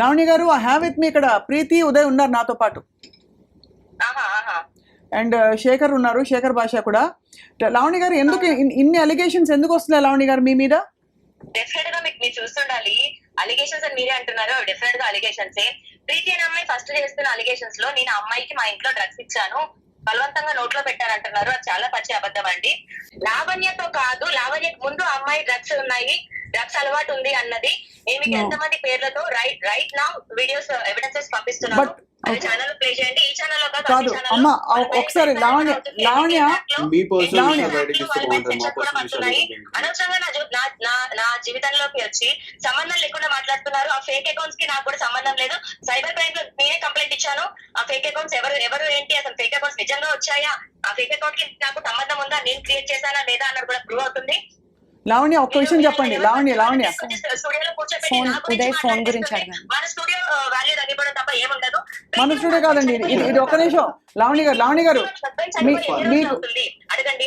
లావణ్య గారు, I have with me ఇక్కడ ప్రీతి ఉదయ్ ఉన్నారు నాతో పాటు, అండ్ శేఖర్ ఉన్నారు, శేఖర్ భాష కూడా. లావణ్య గారు, ఎందుకు ఇన్ని అలిగేషన్స్ ఎందుకు వస్తున్నాయి లావణ్య గారు మీ మీద? డెఫినెట్ గా మీకు మీరు చూస్తుండాలి, అలిగేషన్స్ అని మీరే అంటున్నారు, డెఫినెట్ గా అలిగేషన్స్. ప్రీతి అనే అమ్మాయి ఫస్ట్ చేస్తున్న అలిగేషన్స్ లో నేను అమ్మాయికి మా ఇంట్లో డ్రగ్స్ ఇచ్చాను, బలవంతంగా నోట్లో పెట్టారంటున్నారు. అది చాలా పచ్చి అబద్ధం అండి. లావణ్యతో కాదు, లావణ్యకు ముందు అమ్మాయి డ్రగ్స్ ఉన్నాయి, డ్రగ్స్ అలవాటు ఉంది అన్నది నేను మీకు ఎంతమంది పేర్లతో రైట్ నా వీడియోస్ ఎవిడెన్సెస్ పంపిస్తున్నాను. ఛానల్ ప్లే చేయండి. ఈ ఛానల్ కాదు అమ్మ, ఒకసారి లావణ్య అనవసరంగా నా జీవితంలోకి వచ్చి సంబంధం లేకుండా మాట్లాడుతున్నారు. ఆ ఫేక్ అకౌంట్స్ కి నాకు కూడా సంబంధం లేదు. సైబర్ క్రైమ్ లో నేనే కంప్లైంట్ ఇచ్చాను. ఆ ఫేక్ అకౌంట్స్ ఎవరు ఏంటి, అసలు ఫేక్ అకౌంట్స్ నిజంగా వచ్చాయా, ఆ ఫేక్ అకౌంట్ కి నాకు సంబంధం ఉందా, నేను క్రియేట్ చేశానా లేదా అన్నది కూడా ప్రూవ్ అవుతుంది. లావణ్య ఒక్క విషయం చెప్పండి. లావణ్య ఉదయ్ ఫోన్ గురించి మన స్టూడియో వాల్యూ తగ్గిపోవడం తప్ప ఏముండదు. మన స్టూడియో కాదండి ఇది ఒక్క నిమిషం. లావణ్య గారు మీకు అడగండి.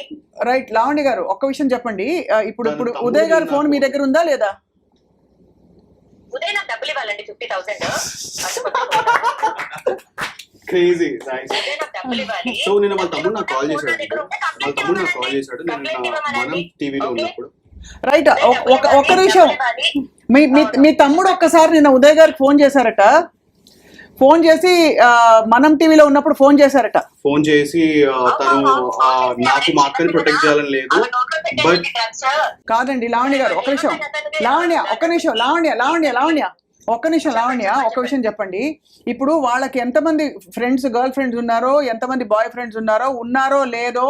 రైట్, లావణ్య గారు ఒక్క విషయం చెప్పండి. ఇప్పుడు ఉదయ్ గారి ఫోన్ మీ దగ్గర ఉందా లేదా? ఉదయ్ నాకు డబ్బులు ఇవ్వాలండి 50,000. క్రేజీ. సో నేను వాళ్ళ తమ్ముడు నాకు కాల్ చేశాడు, నేను మనం టీవీలో ఉన్నప్పుడు. రైట్, ఒక్క నిమిషం. మీ తమ్ముడు ఒక్కసారి నిన్న ఉదయ్ గారికి ఫోన్ చేశారట, ఫోన్ చేసి మనం టీవీలో ఉన్నప్పుడు ఫోన్ చేశారట. ఫోన్ చేసి తను నాకు మా అక్కని ప్రొటెక్ట్ చేయాలని లేదు. బట్ కాదండి లావణ్య గారు, ఒక్క నిమిషం. లావణ్య ఒక్క నిమిషం. లావణ్య ఒక్క నిమిషం. లావణ్య ఒక్క విషయం చెప్పండి. ఇప్పుడు వాళ్ళకి ఎంతమంది ఫ్రెండ్స్, గర్ల్ ఫ్రెండ్స్ ఉన్నారో, ఎంతమంది బాయ్ ఫ్రెండ్స్ ఉన్నారో లేదో,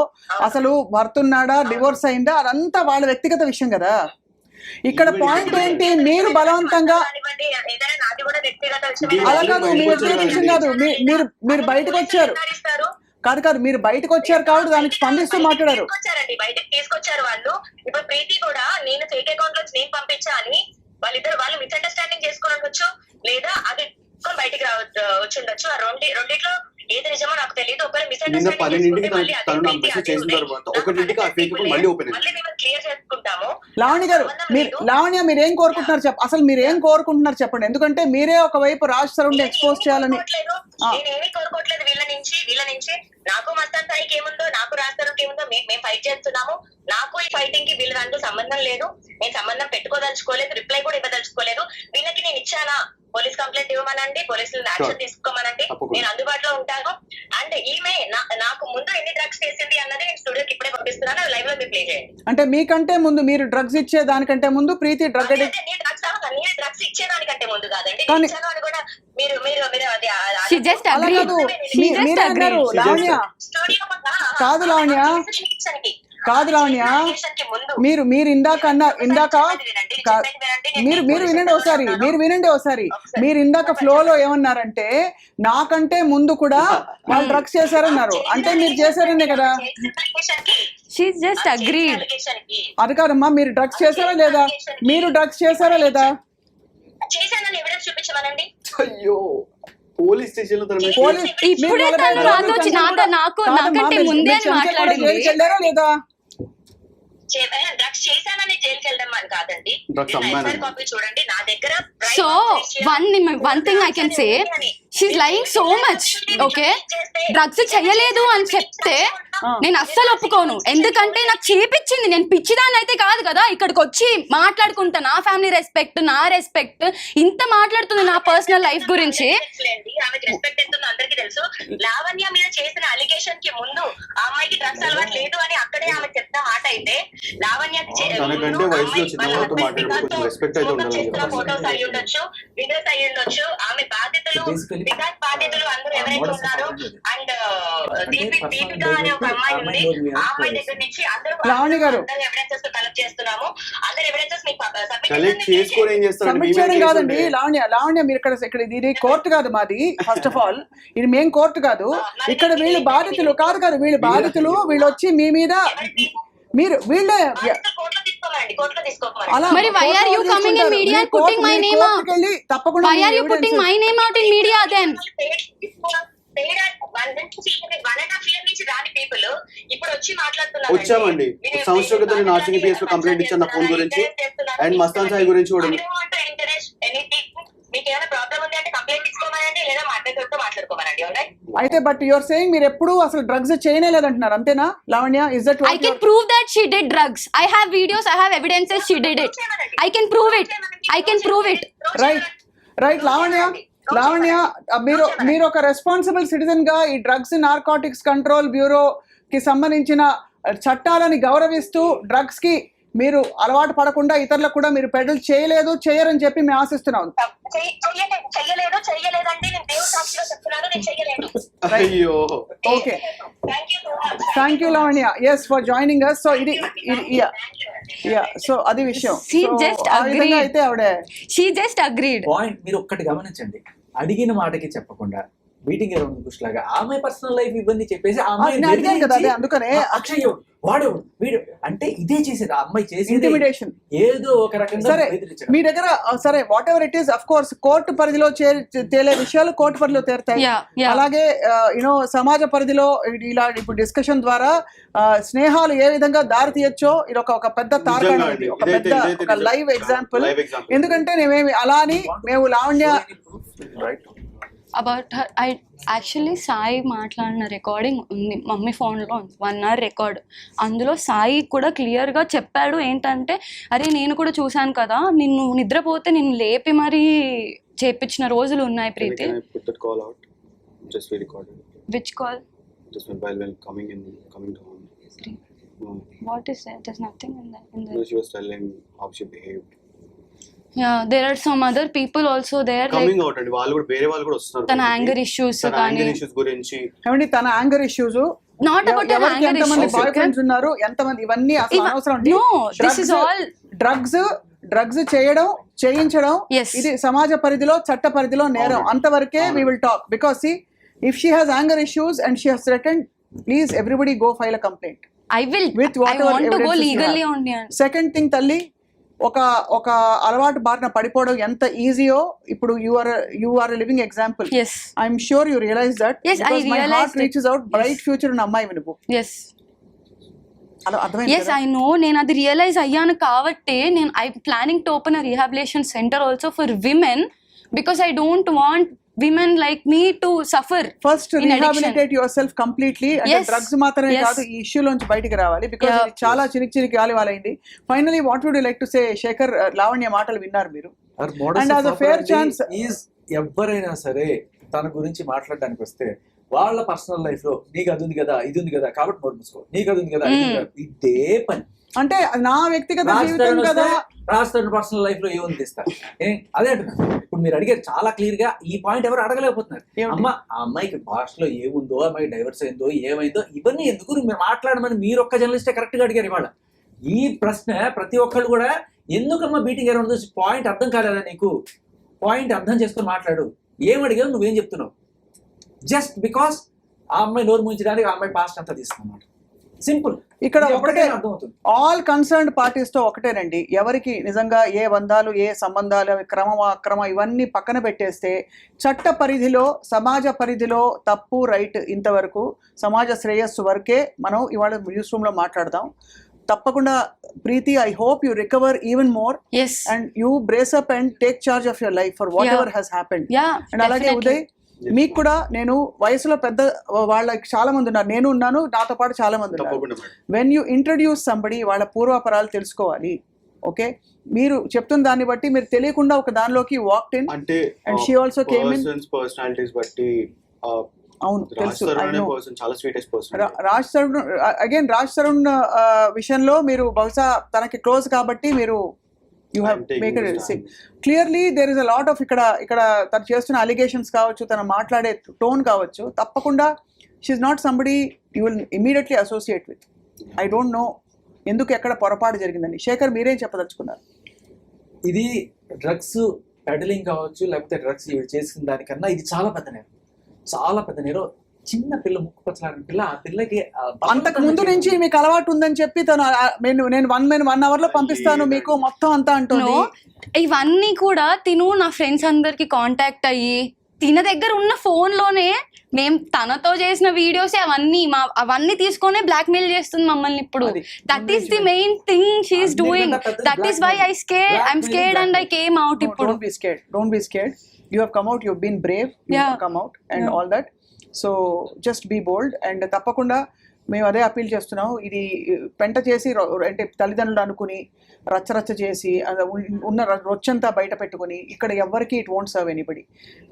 అసలు భర్త ఉన్నాడా, డివోర్స్ అయిందా, అదంతా వాళ్ళ వ్యక్తిగత విషయం కదా. ఇక్కడ పాయింట్ ఏంటి, మీరు బలవంతంగా అలా కాదు, మీ వ్యక్తిగత విషయం కాదు, మీరు బయటకు వచ్చారు కాదు మీరు బయటకు వచ్చారు కాబట్టి దానికి స్పందిస్తూ మాట్లాడారు. బయటకు తీసుకొచ్చారు వాళ్ళు. ఇప్పుడు ప్రీతి కూడా నేను ఫేక్ అకౌంట్ లో నేను పంపించా అని వాళ్ళు మిస్అండర్స్టాండింగ్ చేసుకుని ఉండొచ్చు, లేదా అది బయటికి వచ్చి ఉండొచ్చు. ఆ రెండిట్లో ఏది నిజమో నాకు తెలియదు. ఒకవేళ మిస్అండర్స్టాండింగ్ క్లియర్ చేసుకుంటాము. లావణ్య గారు, మీరు ఏం కోరుకుంటున్నారు అసలు మీరు ఏం కోరుకుంటున్నారు చెప్పండి. ఎందుకంటే మీరే ఒకవైపు రాజ్ తరుణ్ ఎక్స్పోజ్ చేయాలని. నేనేమీ కోరుకోవట్లేదు వీళ్ళ నుంచి. నాకు మస్తాన్ సాయికి ఏముందో, నాకు రాజ్ తరుణ్కి ఏముందో మేము ఫైట్ చేస్తున్నాము. నాకు ఈ ఫైటింగ్ కి వీళ్ళ దాంట్లో సంబంధం లేదు. నేను సంబంధం పెట్టుకోదలుచుకోలేదు, రిప్లై కూడా ఇవ్వదలుచుకోలేదు. వీళ్ళకి నేను ఇచ్చానా, పోలీస్ కంప్లైంట్ ఇవ్వమనండి, పోలీసులు యాక్షన్ తీసుకోమనండి, నేను అందుబాటులో ఉంటాను. అండ్ ఈమె నాకు ముందు ఎన్ని డ్రగ్స్ చేసింది అన్నది నేను స్టూడియోకి ఇప్పుడే పంపిస్తున్నాను, లైవ్ లో మీరు ప్లే చేయండి. అంటే మీకంటే ముందు, మీరు డ్రగ్స్ ఇచ్చే దానికంటే ముందు ప్రీతి డ్రగ్స్ ఇచ్చేదానికంటే ముందు కాదండి, ఇచ్చాను అని కూడా మీరు కాదు లావణ్య, మీరు ఇందాక మీరు వినండి ఒకసారి. మీరు ఇందాక ఫ్లోలో ఏమన్నారంటే, నాకంటే ముందు కూడా వాళ్ళు డ్రగ్స్ చేశారన్నారు. అంటే మీరు చేశారనే కదా. అది కాదమ్మా, మీరు డ్రగ్స్ చేశారా లేదా? చేశానని ఎవిడెన్స్ చూపించమనండి. అయ్యో, పోలీస్ స్టేషన్ లో ఇప్పుడే తను నాకంటే ముందే మాట్లాడింది లేదా? డ్రగ్స్ చేశానని జైలుకి వెళ్ళడం అని కాదండి. కాపీ చూడండి నా దగ్గర. So one thing I can say, she's lying so much. Okay, drugs చెయ్యలేదు అని చెప్తే నేను అస్సలు ఒప్పుకోను. ఎందుకంటే నాకు చేపించింది, నేను పిచ్చిదాన్ని అయితే కాదు కదా. ఇక్కడికి వచ్చి మాట్లాడుకుంటా, నా ఫ్యామిలీ రెస్పెక్ట్, నా రెస్పెక్ట్, ఇంత మాట్లాడుతుంది నా పర్సనల్ లైఫ్ గురించి. ఆమెకి రెస్పెక్ట్ ఎంత ఉందో అందరికీ తెలుసు. లావణ్య మీద చేసిన అలిగేషన్ కి ముందు ఆ అమ్మాయికి డ్రగ్స్ అలవాటు లేదు అని అక్కడే ఆమె చెప్తా మాట అయితే, లావణ్య ఫోటోస్ అయ్యి ఉండొచ్చు, వీడియోస్ అయ్యి ఉండొచ్చు. ఆమె బాధ్యతలు అందరూ ఎవరైతే ఉన్నారో, అండ్ దీపిక అనే ఒక అమ్మాయి ఉంది, ఆ అమ్మాయి దగ్గర నుంచి అందరూ ఎవిడెన్సెస్ కలెక్ట్ చేస్తున్నాము. అందరు ఎవిడెన్సెస్ సబ్మిట్ చేయడం కాదండి లావణ్య, మీరు ఇక్కడ ఇది కోర్టు కాదు మాది. ఫస్ట్ ఆఫ్ ఆల్ ఇది మేం కోర్టు కాదు. ఇక్కడ వీళ్ళు బాధితులు కాదు, వీళ్ళు బాధితులు. వీళ్ళు వచ్చి మీ మీద వీళ్ళే మరి why are you coming in media and putting my name out? Why are you putting my name out in media then? వచ్చామండి, సంవత్సరం క్రితం నేను RCPS లో కంప్లైంట్ ఇచ్చాను ఫోన్ గురించి, అండ్ మస్తాన్ సాయి గురించి కూడా. మీకేమైనా ప్రాబ్లం అయితే బట్ యువర్ సేయింగ్ మీరు ఎప్పుడు అసలు డ్రగ్స్ చేయలేదంటున్నారు అంతేనా Lavanya? Is that I can prove that she did drugs. I have videos, I have evidences she did it. I can prove it. I can prove it. Right Lavanya మీరు ఒక responsible citizen గా ఈ drugs narcotics control bureau కి సంబంధించిన చట్టాలని గౌరవిస్తూ drugs కి మీరు అలవాటు పడకుండా ఇతరులకు కూడా మీరు పెడల్ చేయరని చెప్పి మేము ఆశిస్తున్నాం. చెయ్యలేదండి, నేను దేవుడి సాక్షిగా చెప్తున్నాను, నేను చెయ్యలేదు. అయ్యో okay, thank you so much. Thank you Lavanya, yes for joining us. So ఇది సో అది విషయం. She So, just ఆ విధంగా agreed. అయితే ఆవిడ She just agreed. పాయింట్ మీరు ఒక్కటి గమనించండి, అడిగిన మాటకి చెప్పకుండా మీటింగ్ అరౌండ్ బుష్ లాగా ఆమె పర్సనల్ లైఫ్ ఇవన్నీ చెప్పేసి ఆ అమ్మాయి నేను అడిగాను కదా, అదే అందుకనే అక్షయ్ వాడేవాడు వీడు అంటే ఇదే చేసేది ఆ అమ్మాయి చేసేది ఇంటిమిడేషన్. ఏదో ఒక రకంగా సరే బెదిరించడం. మీ దగ్గర సరే what ever it is, of course court పరిధిలో తేలే విషయాలు కోర్టు పరిధిలో తేరుతాయి. Yeah. అలాగే యూనో సమాజ పరిధిలో ఇలా ఇప్పుడు డిస్కషన్ ద్వారా స్నేహాలు ఏ విధంగా దారి తీయొచ్చో ఇది ఒక పెద్ద తార్కాణం, నిజంగా ఇది ఒక ఇదైతే- పెద్ద ఇదైతే ఒక నిజం. Live example. Live example. ఎందుకంటే మేమేమి అలా అని మేము Lavanya About her, I actually Sai మాట్లాడిన రికార్డింగ్ ఉంది మమ్మీ ఫోన్లో, 1 hour రికార్డ్. అందులో సాయి కూడా క్లియర్గా చెప్పాడు ఏంటంటే, అరే నేను కూడా చూశాను కదా, నిన్ను నిద్రపోతే నిన్ను లేపి మరీ చేపించిన రోజులు ఉన్నాయి ప్రీతి. Can I put that call out? Just we recorded. Which call? Just while coming to home. What is that? There's nothing in that. No, she was telling how she behaved. Yeah, there are some other people also there, like Coming out and వాళ్ళు కూడా వేరే వాళ్ళు కూడా వస్తున్నారు. తన anger issues తన కానీ, anger issues గురించి. ఏమండి తన anger issues, not about her anger ఎంతమంది issues. బాయ్ ఫ్రెండ్స్ ఉన్నారు, ఎంతమంది, ఇవన్నీ అసలు అనవసరం అండి. No, this is all drugs చేయించడం Yes. ఇది సమాజ పరిధిలో చట్ట పరిధిలో నేరం, అంతవరకే we will talk. Because if she has anger issues and she has threatened, please everybody go file a complaint. I will. With I whatever want to go evidences you legally have. only. Second thing తల్లి, ఒక అలవాటు బారిన పడిపోవడం ఎంత ఈజీయో ఇప్పుడు you are living example. Yes. I'm sure you realize that. Yes, I my realized heart it. Reaches out, bright future ఉన్న అమ్మాయి నువ్వు. Yes. అలా అర్థమైంది Yes, కదా? I know. నేను అది రియలైజ్ అయ్యాను కాబట్టి నేను I planning to open a rehabilitation centre also for women, because I don't want women like me to suffer first in addiction. Rehabilitate yourself completely. అంటే Yes. Drugs మాత్రమే Yes. కాదు, ఈ issue లోంచి బయటికి రావాలి. Because Yeah. ఇది చాలా చిరికి గాలివాలైంది. Finally what would you like to say Shekhar? Lavanya మాటలు విన్నారు మీరు. And as a fair chance- ఎవరైనా సరే తన గురించి మాట్లాడడానికి వస్తే వాళ్ళ పర్సనల్ లైఫ్ లో నీకు అది ఉంది కదా, ఇది ఉంది కదా, కాబట్టి నోట్ మూసుకో, నీకు అది ఉంది కదా, ఇది ఉంది కదా. ఇదే పని. అంటే నా వ్యక్తిగత జీవితం కదా. రాజధాని పర్సనల్ లైఫ్ లో ఏముంది ఇస్తా అదే అంటున్నాను. ఇప్పుడు మీరు అడిగారు చాలా క్లియర్ గా, ఈ పాయింట్ ఎవరు అడగలేకపోతున్నారు. అమ్మ ఆ అమ్మాయికి భాషలో ఏముందో, అమ్మాయి డైవర్స్ అయిందో ఏమైందో ఇవన్నీ ఎందుకు మీరు మాట్లాడమని మీరు ఒక్క జర్నలిస్టే కరెక్ట్ గా అడిగారు ఇవాళ. ఈ ప్రశ్న ప్రతి ఒక్కళ్ళు కూడా ఎందుకమ్మా బీటింగ్ అరౌండ్ పాయింట్ అర్థం కాలేదా నీకు? పాయింట్ అర్థం చేసుకొని మాట్లాడు. ఏం అడిగావు, నువ్వేం చెప్తున్నావు? జస్ట్ బికాస్ ఆ అమ్మాయి నోరు ముంచడానికి ఆ అమ్మాయి పాస్ట్ అంతా తీసుకున్నాడు. సింపుల్. ఇక్కడ ఒకటే, అర్థమవుతుంది. ఆల్ కన్సర్న్డ్ పార్టీస్ తో ఒకటేనండి, ఎవరికి నిజంగా ఏ బంధాలు, ఏ సంబంధాలు, అవి క్రమం అక్రమ ఇవన్నీ పక్కన పెట్టేస్తే చట్ట పరిధిలో, సమాజ పరిధిలో తప్పు రైట్ ఇంతవరకు సమాజ శ్రేయస్సు వరకే మనం ఇవాళ న్యూస్ రూమ్ లో మాట్లాడదాం. తప్పకుండా Preethi, I hope you recover even more Yes. And you brace up and take charge of your life for whatever has happened. Yeah, and అలాగే definitely. ఉదయ్, మీకు కూడా నేను వయసులో పెద్ద వాళ్ళకి చాలా మంది ఉన్నారు, నేను ఉన్నాను, నాతో పాటు చాలా మంది ఉన్నారు. తప్పకుండా madam. When you introduce somebody, వాళ్ళ పూర్వాపరాలు తెలుసుకోవాలి. ఓకే, మీరు చెప్తున్న దాన్ని బట్టి మీరు తెలియకుండా ఒక దానిలోకి వాక్డ్ ఇన్. అంటే And she also came in. Personalities బట్టి అవును, రాజ్ తెలుసు. తరుణ్ I అనే know. పర్సన్ చాలా sweetest person. Raj Tarun again, Raj Tarun విషయంలో మీరు బహుశా తనకి క్లోజ్ కాబట్టి మీరు you have I'm taking make this it stand. Clearly there is a lot of ఇక్కడ తను చేస్తున్న అలిగేషన్స్ కావచ్చు, తను మాట్లాడే టోన్ కావచ్చు, తప్పకుండా she's not somebody you will immediately associate with. I don't know ఎందుకు ఎక్కడ పొరపాటు జరిగిందని. శేఖర్, మీరేం చెప్పదలుచుకున్నారు? ఇది డ్రగ్స్ పెడలింగ్ కావచ్చు, లేకపోతే డ్రగ్స్ ఇవి చేసిన దానికన్నా ఇది చాలా పెద్ద నేరం. చాలా పెద్ద నేరం. చిన్న పిల్ల, ముక్కు పచ్చలాడిన పిల్ల, ఆ పిల్లకి అంతకు ముందు నుంచి మీకు అలవాటు ఉందని చెప్పి తను నేను 1 hour లో పంపిస్తాను మీకు మొత్తం అంతా అంటుంది. No, ఇవన్నీ కూడా తిను నా ఫ్రెండ్స్ అందరికి కాంటాక్ట్ అయ్యి తిన దగ్గర ఉన్న ఫోన్ లోనే మేము తనతో చేసిన వీడియోస్ అవన్నీ తీసుకొని బ్లాక్ మెయిల్ చేస్తుంది మమ్మల్ని ఇప్పుడు. That is the main thing she's doing. That is why I'm scared and I came out ఇప్పుడు. Don't be scared. You have come out, you've been brave, you have come out and all that. So just be bold. And తప్పకుండా మేము అదే appeal చేస్తున్నాం. ఇది పెంట చేసి అంటే తల్లిదండ్రులు అనుకుని రచ్చరచ్చ చేసి ఉన్న రొచ్చంతా బయట పెట్టుకుని ఇక్కడ ఎవ్వరికి ఇట్ వోంట్ సర్వ్ ఎనీబడి.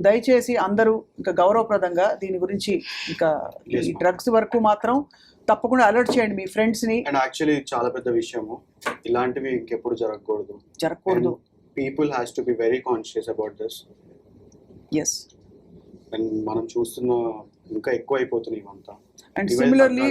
దయచేసి అందరూ ఇంకా గౌరవప్రదంగా దీని గురించి ఇంకా ఈ డ్రగ్స్ వరకు మాత్రం తప్పకుండా అలర్ట్ చేయండి మీ ఫ్రెండ్స్ని. అండ్ యాక్చువల్లీ చాలా పెద్ద విషయము, ఇలాంటివి ఇంకెప్పుడు జరగకూడదు. People has to be very conscious about this. Yes. And మనం చూస్తున్న ఇంకా ఎక్కువ అయిపోతున్నాయి ఇవంతా. And similarly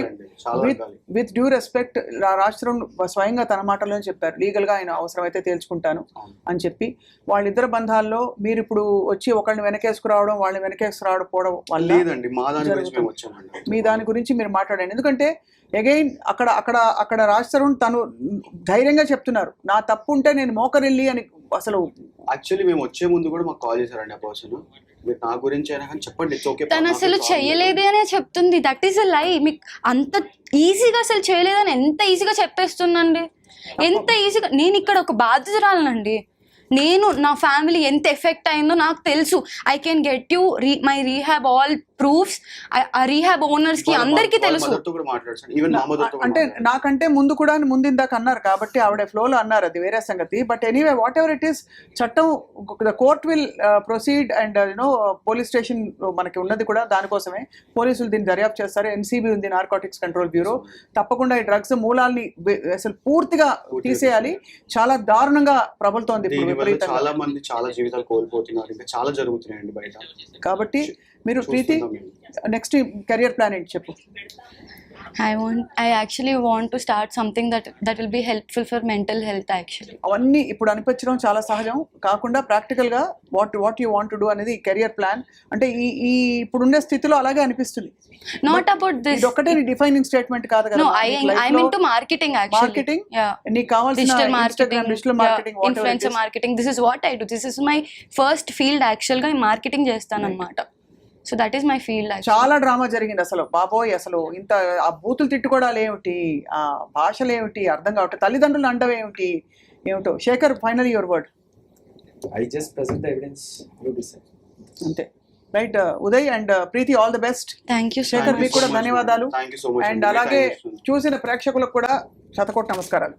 with due respect, రాష్ట్రం స్వయంగా తన మాటల్లోనే చెప్పారు లీగల్గా ఆయన అవసరమైతే తేల్చుకుంటాను అని చెప్పి. వాళ్ళిద్దరు బంధాల్లో మీరు ఇప్పుడు వచ్చి ఒకళ్ళని వెనకేసుకురావడం వాళ్ళని వెనకేసుకురావడం వల్ల లేదండి, మా దాని గురించి మేము వచ్చామండి. మీ దాని గురించి మీరు మాట్లాడండి. ఎందుకంటే అగైన్ అక్కడ రాజ్ తరుణ్ తను ధైర్యంగా చెప్తున్నారు నా తప్పు ఉంటే నేను మోకరిల్లి అని. అసలు యాక్చువల్లీ మేము వచ్చే ముందు కూడా మాకు కాల్ చేశారండి ఆ పర్సన్, మీరు నా గురించి అయినా కానీ చెప్పండి, ఇట్స్ ఓకే. తను అసలు చేయలేదే అనే చెప్తుంది. దట్ ఈస్ అ లై. మీకు అంత ఈజీగా అసలు చేయలేదని ఎంత ఈజీగా చెప్పేస్తుందండి, ఎంత ఈజీగా. నేను ఇక్కడ ఒక బాధ్యతరాలనండి. నేను నా ఫ్యామిలీ ఎంత ఎఫెక్ట్ అయిందో నాకు తెలుసు. I can get you my rehab all proofs. ఆ రీహాబ్ ఓనర్స్ కి అందరికీ తెలుసు. అంటే నాకంటే ముందు కూడా ముందుందాక అన్నారు కాబట్టి ఆవిడ ఫ్లోలో అన్నారు, అది వేరే సంగతి. But anyway whatever it is, చట్టం the court will proceed. And you know police station మనకి ఉన్నది కూడా దానికోసమే. పోలీసులు దీన్ని దర్యాప్తు చేస్తారు. ఎన్సీబీ ఉంది, నార్కోటిక్స్ కంట్రోల్ బ్యూరో. తప్పకుండా ఈ డ్రగ్స్ మూలాల్ని అసలు పూర్తిగా తీసేయాలి. చాలా దారుణంగా ప్రబలుతోంది. చాలా మంది చాలా జీవితాలు కోల్పోతున్నారు, ఇంకా చాలా జరుగుతున్నాయండి బయట. కాబట్టి మీరు ప్రీతి నెక్స్ట్ కెరియర్ ప్లాన్ ఏంటి చెప్పు. I actually want to start something that will be helpful for mental health actually. అవన్నీ ఇప్పుడు అనిపించడం చాలా సహజం. కాకుండా ప్రాక్టికల్గా what you want to do అనేది కెరియర్ ప్లాన్. అంటే ఈ ఇప్పుడుండే స్థితిలో అలాగే అనిపిస్తుంది. Not about this. ఇది ఒక్కటే నీ డిఫైనింగ్ స్టేట్మెంట్ కాదు కదా. No, I'm into marketing actually. Marketing? Yeah. నీకు కావాల్సిన Digital marketing, influencer marketing, marketing. This is what I do. This is my first field actually. నేను మార్కెటింగ్ చేస్తాను అన్నమాట. So that is my field. చాలా drama జరిగింది అసలు బాబోయ్. అసలు ఇంత ఆ బూతులు తిట్టుకోవడాలు ఏమిటి, ఆ భాషలు ఏమిటి అర్థం కావట్లేదు, తల్లిదండ్రులు అండవేమిటి ఏమిటో. Shekhar, final your word. I just present the evidence, you decide. అంతే right. Uday and Preeti, all the best. Thank you. Shekhar మీకు కూడా ధన్యవాదాలు. Thank you so much. And అలాగే చూసిన ప్రేక్షకులకు కూడా శతకోటి నమస్కారాలు.